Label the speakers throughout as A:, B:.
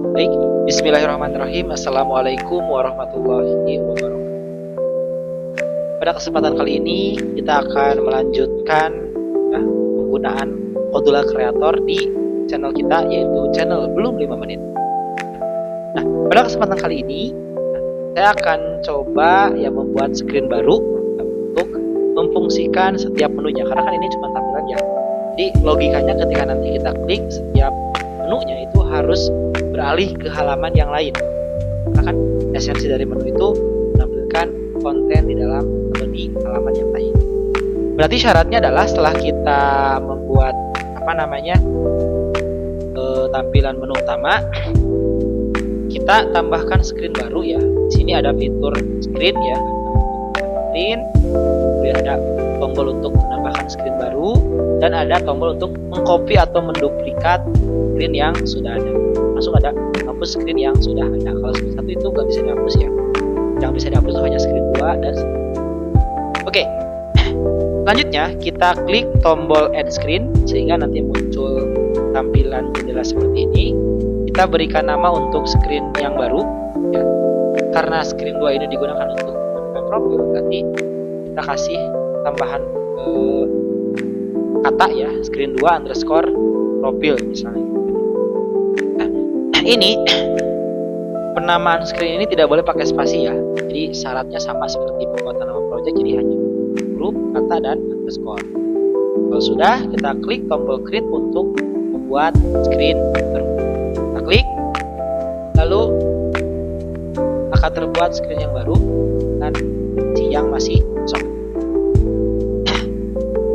A: Baik, bismillahirrahmanirrahim. Assalamualaikum warahmatullahi wabarakatuh. Pada kesempatan kali ini kita akan melanjutkan penggunaan Modula Creator di channel kita, yaitu channel Belum 5 Menit. Nah, pada kesempatan kali ini saya akan coba membuat screen baru untuk memfungsikan setiap menunya, karena kan ini cuma tampilannya. Jadi logikanya ketika nanti kita klik, setiap menunya itu harus beralih ke halaman yang lain, karena kan esensi dari menu itu menampilkan konten di dalam atau di halaman yang lain. Berarti syaratnya adalah setelah kita membuat tampilan menu utama, kita tambahkan screen baru ya. Di sini ada fitur screen ya, screen, kemudian ada tombol untuk menambahkan screen baru, dan ada tombol untuk mengcopy atau menduplikat screen yang sudah ada. Langsung ada hapus screen yang sudah ada. Kalau screen satu itu nggak bisa dihapus ya. Yang bisa dihapus itu hanya screen 2 dan oke. Selanjutnya kita klik tombol add screen sehingga nanti muncul tampilan jendela seperti ini. Kita berikan nama untuk screen yang baru ya. Karena screen 2 ini digunakan untuk profil, berarti kita kasih tambahan kata ya, screen 2 underscore profil misalnya. Ini penamaan screen ini tidak boleh pakai spasi ya. Jadi syaratnya sama seperti pembuatan nama project, jadi hanya huruf, kata, dan underscore. Kalau sudah, kita klik tombol create untuk membuat screen baru. Kita klik, lalu akan terbuat screen yang baru dan yang masih kosong.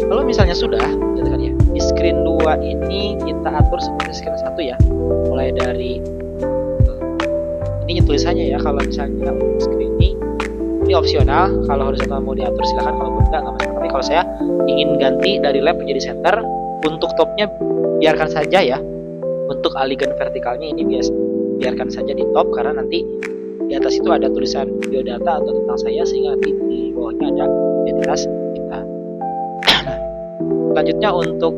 A: Kalau misalnya sudah, lihat ya, di screen 2 ini kita atur seperti screen 1 ya. Mulai dari ini tulisannya ya, kalau misalnya untuk screen ini opsional, kalau horizontal mau diatur silakan, kalau enggak masalah. Tapi kalau saya ingin ganti dari left menjadi center, untuk topnya biarkan saja ya. Untuk alignment vertikalnya ini biarkan saja di top, karena nanti di atas itu ada tulisan biodata atau tentang saya, sehingga nanti di bawahnya ada identitas kita. Selanjutnya untuk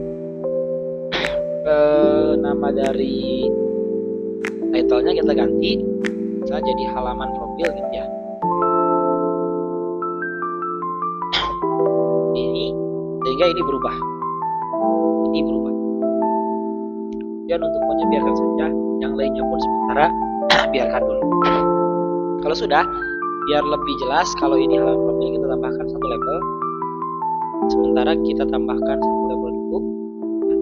A: nama dari title-nya kita ganti, misalnya jadi halaman profil gitu ya. Ini sehingga ini berubah. Dan untuk maunya biarkan saja, yang lainnya pun sementara biarkan dulu. Kalau sudah, biar lebih jelas, kalau ini halaman profil kita tambahkan satu label. Sementara kita tambahkan satu label dulu ke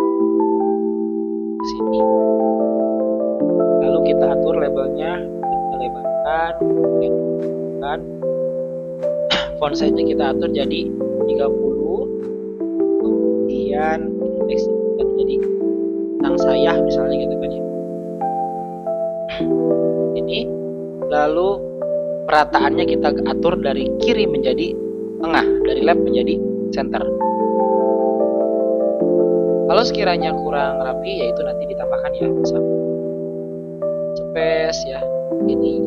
A: sini. Lalu kita atur labelnya, kita lebarkan, dan font size-nya kita atur jadi 30. Kemudian teks kita jadi tentang saya misalnya gitu kan ya. Ini lalu perataannya kita atur dari kiri menjadi tengah, dari left menjadi center. Kalau sekiranya kurang rapi, yaitu nanti ditambahkan ya, misalnya space ya, ini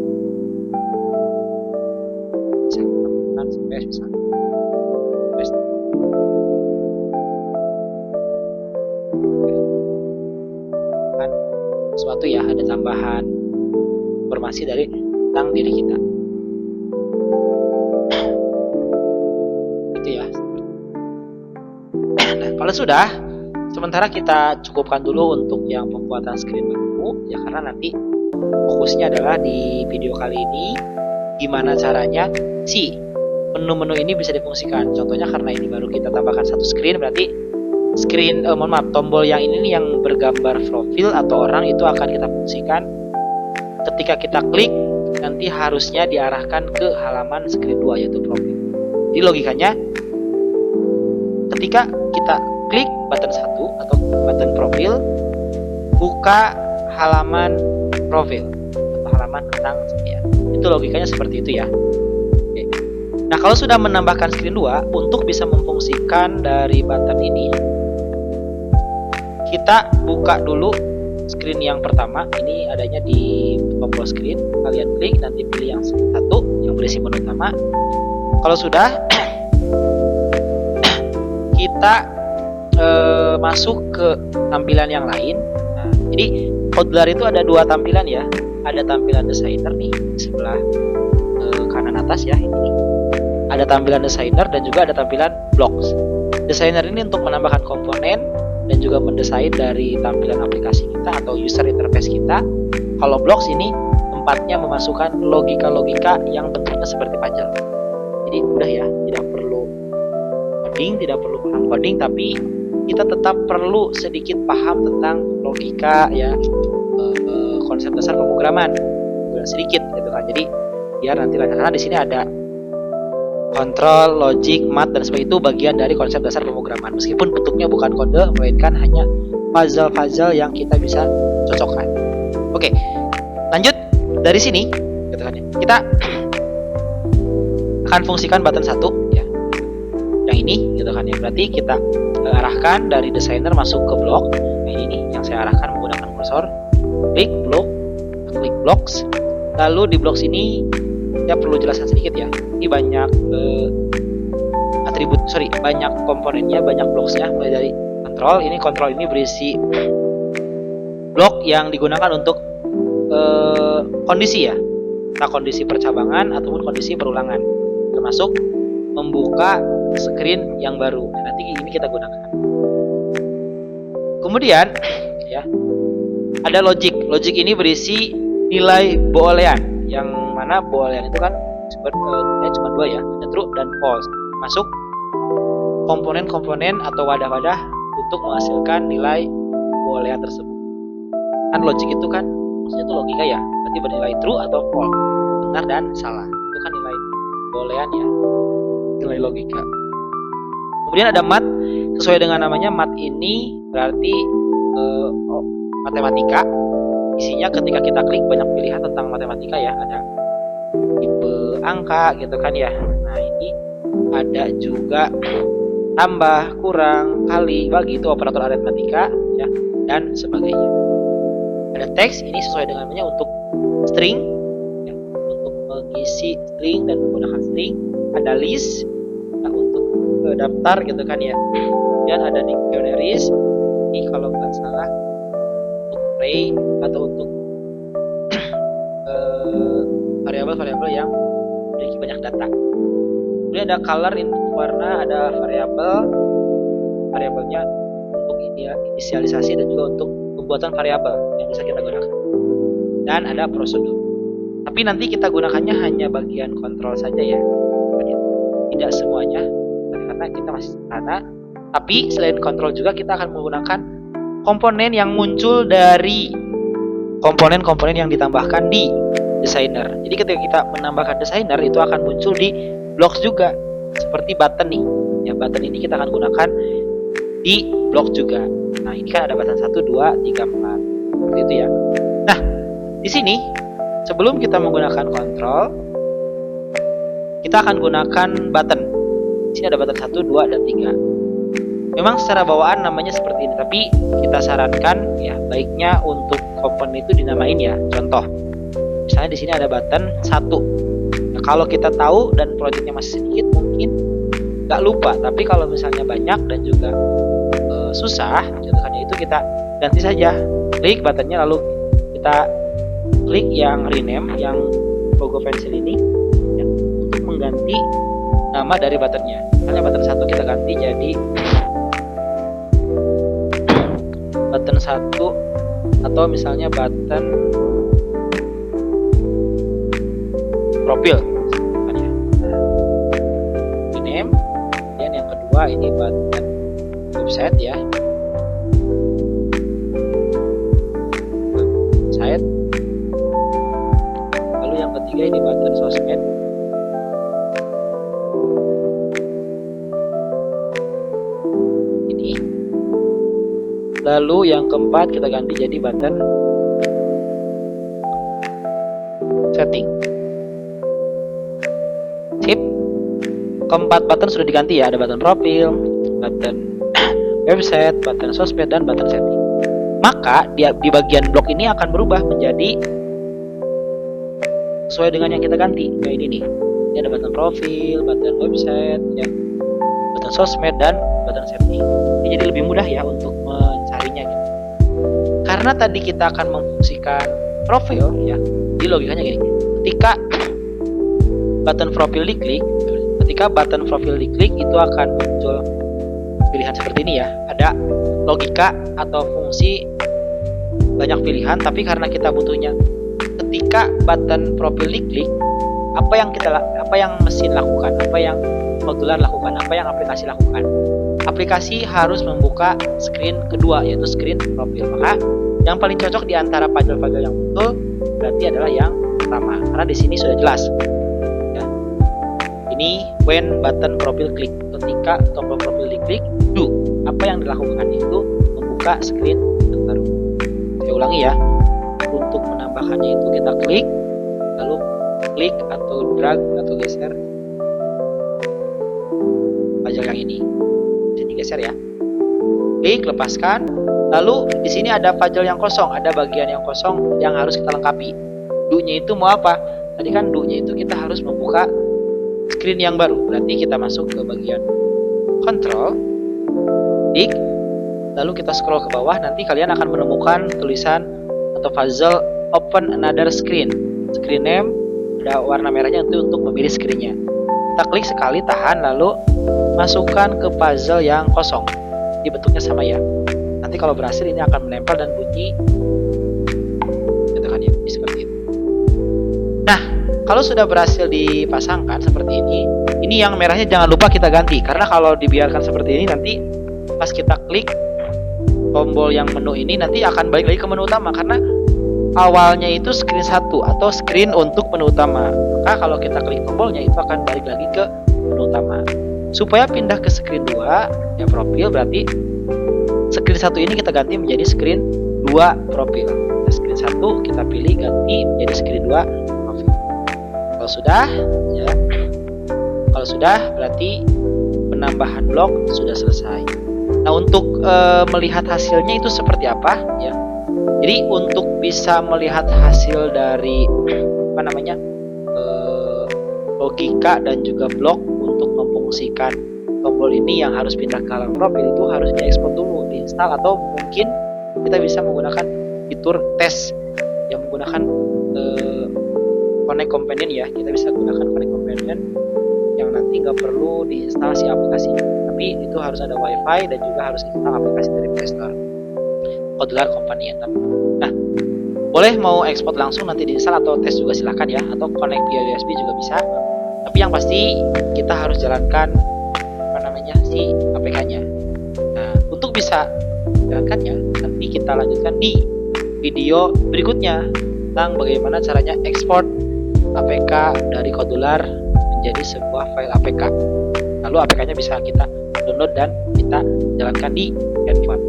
A: bisa ditambahkan space misalnya, space. Kan sesuatu ya, ada tambahan informasi dari tentang diri kita. Itu ya. Nah, kalau sudah, sementara kita cukupkan dulu untuk yang pembuatan screen baru ya, karena nanti fokusnya adalah di video kali ini gimana caranya si menu-menu ini bisa difungsikan. Contohnya karena ini baru kita tambahkan satu screen, berarti screen tombol yang ini yang bergambar profil atau orang itu akan kita fungsikan ketika kita klik, nanti harusnya diarahkan ke halaman screen 2 yaitu profil. Jadi logikanya ketika kita klik button 1 atau button profil, buka halaman profil atau halaman tentang saya. Itu logikanya seperti itu ya. Oke. Nah, kalau sudah menambahkan screen 2, untuk bisa memfungsikan dari button ini, kita buka dulu screen yang pertama. Ini adanya di tombol screen. Kalian klik, nanti pilih yang satu yang berisi menu utama. Kalau sudah, kita masuk ke tampilan yang lain. Nah, jadi Outlier itu ada dua tampilan ya. Ada tampilan designer nih di sebelah kanan atas ya, ini. Ada tampilan designer dan juga ada tampilan blocks. Designer ini untuk menambahkan komponen dan juga mendesain dari tampilan aplikasi kita atau user interface kita. Kalau blocks ini tempatnya memasukkan logika-logika yang bentuknya seperti puzzle. Jadi mudah ya, tidak perlu coding, tidak perlu paham coding, tapi kita tetap perlu sedikit paham tentang logika ya, konsep dasar pemrograman sedikit gitu kan. Jadi biar nanti karena di sini ada kontrol, logic, math dan sebagainya, itu bagian dari konsep dasar pemrograman. Meskipun bentuknya bukan kode, melainkan hanya puzzle-puzzle yang kita bisa cocokkan. Oke, lanjut dari sini gitu kan ya. Kita akan fungsikan button 1 ya. Yang ini gitu kan ya. Berarti kita arahkan dari designer masuk ke block. Nah, ini nih yang saya arahkan menggunakan kursor. Klik blocks. Lalu di blocks ini saya perlu jelaskan sedikit ya. Ini banyak banyak komponennya, banyak blocksnya. Mulai dari kontrol ini berisi blok yang digunakan untuk kondisi ya. Nah, kondisi percabangan ataupun kondisi perulangan, termasuk membuka screen yang baru. Nanti ini kita gunakan. Kemudian ya, ada logic. Logic ini berisi nilai boolean, yang mana boolean itu kan cuma dua ya, ada true dan false. Masuk komponen-komponen atau wadah-wadah untuk menghasilkan nilai boolean tersebut. Kan logic itu kan maksudnya itu logika ya, berarti bernilai true atau false, benar dan salah. Itu kan nilai boolean ya, nilai logika. Kemudian ada math. Sesuai dengan namanya, math ini berarti matematika. Isinya ketika kita klik banyak pilihan tentang matematika ya, ada tipe angka gitu kan ya. Nah, ini ada juga tambah, kurang, kali, bagi, itu operator aritmatika ya, dan sebagainya. Ada teks, ini sesuai dengan namanya untuk string ya, untuk mengisi string dan menggunakan string. Ada list ya, untuk daftar gitu kan ya. Dan ada dictionaries, ini kalau nggak salah untuk array atau untuk variabel-variabel yang memiliki banyak data. Kemudian ada color, warna, ada variabelnya untuk inisialisasi dan juga untuk pembuatan variabel yang bisa kita gunakan. Dan ada prosedur. Tapi nanti kita gunakannya hanya bagian kontrol saja ya, tidak semuanya karena kita masih sederhana. Tapi selain kontrol juga kita akan menggunakan komponen yang muncul dari komponen-komponen yang ditambahkan di designer. Jadi ketika kita menambahkan designer, itu akan muncul di blocks juga, seperti button nih ya. Button ini kita akan gunakan di block juga. Nah, ini kan ada button 1, 2, 3, 4 seperti itu ya. Nah, di sini sebelum kita menggunakan kontrol, kita akan gunakan button. Di sini ada button 1, 2, dan 3. Memang secara bawaan namanya seperti ini, tapi kita sarankan ya baiknya untuk komponen itu dinamain ya. Contoh, misalnya di sini ada button 1. Nah, kalau kita tahu dan projectnya masih sedikit mungkin nggak lupa, tapi kalau misalnya banyak dan juga susah, contohnya itu kita ganti saja. Klik buttonnya lalu kita klik yang rename, yang logo pensil ini ya, untuk mengganti nama dari buttonnya. Misalnya button 1 kita ganti jadi button 1, atau misalnya button profil kan ya. Rename. Dan yang kedua ini button website ya, website. Lalu yang ketiga ini button sosmed. Ini. Lalu yang keempat kita ganti jadi button setting. Sip. Keempat button sudah diganti ya, ada button profil, button website, button sosmed, dan button setting. Maka di bagian blok ini akan berubah menjadi sesuai dengan yang kita ganti. Kayak ini nih. Ini ada button profil, button website, ya, button sosmed, dan button setting. Ini jadi lebih mudah ya untuk mencarinya gitu. karena tadi kita akan memfungsikan profil ya. Jadi logikanya gini, ketika button profil diklik itu akan muncul pilihan seperti ini ya. Ada logika atau fungsi banyak pilihan, tapi karena kita butuhnya ketika button profil diklik, apa yang mesin lakukan, apa yang modular lakukan, apa yang aplikasi lakukan. Aplikasi harus membuka screen kedua, yaitu screen profil. Maka yang paling cocok di antara puzzle-puzzle yang betul berarti adalah yang pertama, karena di sini sudah jelas. Ya. Ini when button profile click, ketika tombol profil diklik, do. Apa yang dilakukan itu membuka screen yang baru. Saya ulangi ya. Untuk menambahkannya itu kita klik, lalu klik atau drag atau geser puzzle yang ini. Jadi geser ya. Klik, lepaskan. Lalu di sini ada puzzle yang kosong, ada bagian yang kosong yang harus kita lengkapi. Do-nya itu mau apa? Tadi kan do-nya itu kita harus membuka screen yang baru. Berarti kita masuk ke bagian control, klik, lalu kita scroll ke bawah. Nanti kalian akan menemukan tulisan atau puzzle open another screen. Screen name, ada warna merahnya itu untuk memilih screen-nya. Kita klik sekali, tahan, lalu masukkan ke puzzle yang kosong. Di bentuknya sama ya. Nanti kalau berhasil ini akan menempel dan bunyi gitu kan ya, seperti itu. Nah, kalau sudah berhasil dipasangkan seperti ini yang merahnya jangan lupa kita ganti, karena kalau dibiarkan seperti ini nanti pas kita klik tombol yang menu ini nanti akan balik lagi ke menu utama, karena awalnya itu screen 1 atau screen untuk menu utama. Maka kalau kita klik tombolnya itu akan balik lagi ke menu utama. Supaya pindah ke screen 2 ya profil, berarti screen 1 ini kita ganti menjadi screen 2 profil. Nah, screen 1 kita pilih ganti menjadi screen 2 profil. Kalau sudah berarti penambahan blok sudah selesai. Nah, untuk melihat hasilnya itu seperti apa ya. Jadi untuk bisa melihat hasil dari logika dan juga blok untuk memfungsikan tombol ini yang harus pindah ke halaman profil, itu harus diekspor dulu, diinstal, atau mungkin kita bisa menggunakan fitur tes yang menggunakan Connect Companion ya. Kita bisa gunakan Connect Companion yang nanti nggak perlu diinstalasi aplikasi, tapi itu harus ada WiFi dan juga harus install aplikasi dari Play Store, Modular Companion. Nah, boleh mau ekspor langsung nanti diinstal atau tes juga silakan ya, atau connect via USB juga bisa. Tapi yang pasti kita harus jalankan si APK-nya. Nah, untuk bisa jalankannya nanti kita lanjutkan di video berikutnya tentang bagaimana caranya ekspor APK dari Kodular menjadi sebuah file APK. Lalu APK-nya bisa kita download dan kita jalankan di handphone.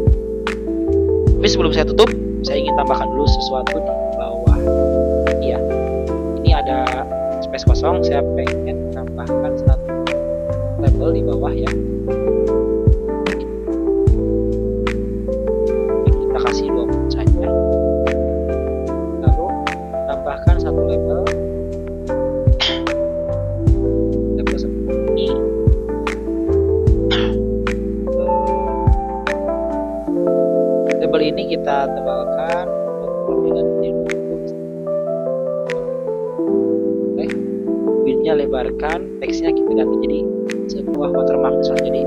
A: Tapi sebelum saya tutup, saya ingin tambahkan dulu sesuatu di bawah. Iya, ini ada space kosong. Saya pengen tambahkan satu label di bawah ya. Kita kasih 20 saja. Lalu tambahkan satu label. Label seperti ini. Label ini kita tebalkan dengan widthnya lebarkan, teksnya kita ganti jadi sebuah watermark, misalnya jadi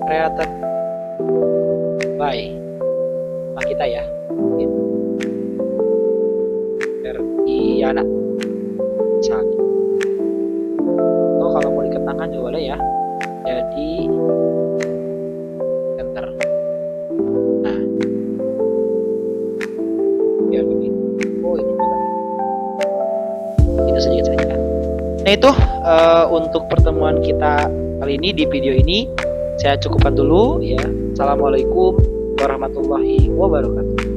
A: created by kita ya, Verdiana misalnya. Atau kalau mau diketangkan juga boleh ya, jadi enter. Nah, biar begitu. Oh, ini juga itu sedikit saja. Nah, itu untuk pertemuan kita kali ini di video ini. Saya cukupkan dulu ya. Assalamualaikum warahmatullahi wabarakatuh.